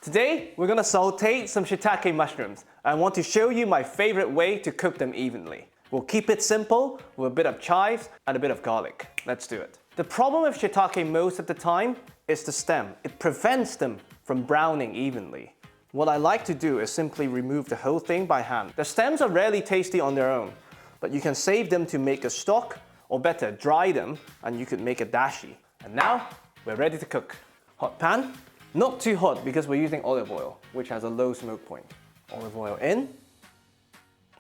Today, we're gonna saute some shiitake mushrooms. I want to show you my favorite way to cook them evenly. We'll keep it simple with a bit of chives and a bit of garlic. Let's do it. The problem with shiitake most of the time is the stem. It prevents them from browning evenly. What I like to do is simply remove the whole thing by hand. The stems are rarely tasty on their own, but you can save them to make a stock, or better, dry them, and you could make a dashi. And now, we're ready to cook. Hot pan. Not too hot because we're using olive oil, which has a low smoke point. Olive oil in.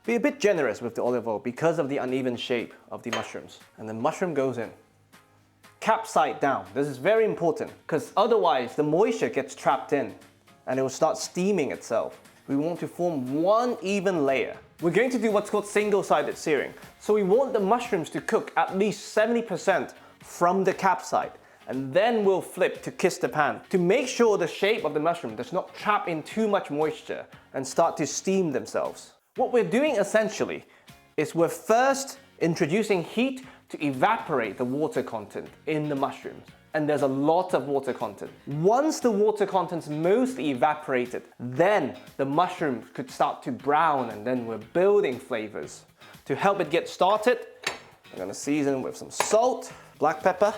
Be a bit generous with the olive oil because of the uneven shape of the mushrooms. And the mushroom goes in. Cap side down. This is very important because otherwise the moisture gets trapped in and it will start steaming itself. We want to form one even layer. We're going to do what's called single-sided searing. So we want the mushrooms to cook at least 70% from the cap side. And then we'll flip to kiss the pan to make sure the shape of the mushroom does not trap in too much moisture and start to steam themselves. What we're doing essentially is we're first introducing heat to evaporate the water content in the mushrooms. And there's a lot of water content. Once the water content's mostly evaporated, then the mushroom could start to brown and then we're building flavors. To help it get started, I'm gonna season with some salt, black pepper.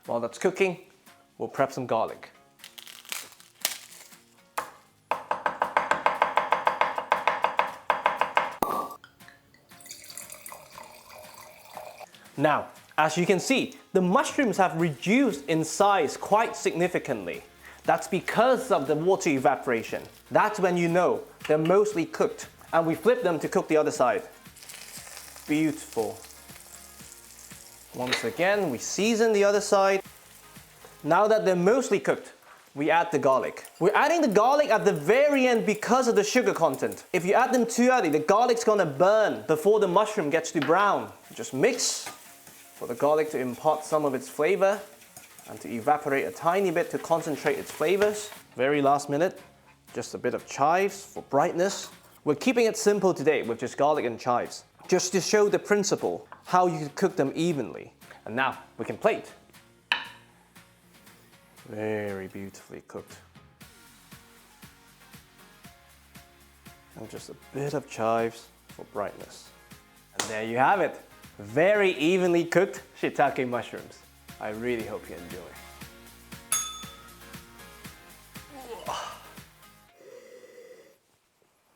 While that's cooking, we'll prep some garlic. Now, as you can see, the mushrooms have reduced in size quite significantly. That's because of the water evaporation. That's when you know they're mostly cooked. And we flip them to cook the other side. Beautiful. Once again, we season the other side. Now that they're mostly cooked, we add the garlic. We're adding the garlic at the very end because of the sugar content. If you add them too early, the garlic's gonna burn before the mushroom gets to brown. Just mix for the garlic to impart some of its flavor and to evaporate a tiny bit to concentrate its flavors. Very last minute, just a bit of chives for brightness. We're keeping it simple today with just garlic and chives, just to show the principle, how you can cook them evenly. And now we can plate. Very beautifully cooked. And just a bit of chives for brightness. And there you have it. Very evenly cooked shiitake mushrooms. I really hope you enjoy.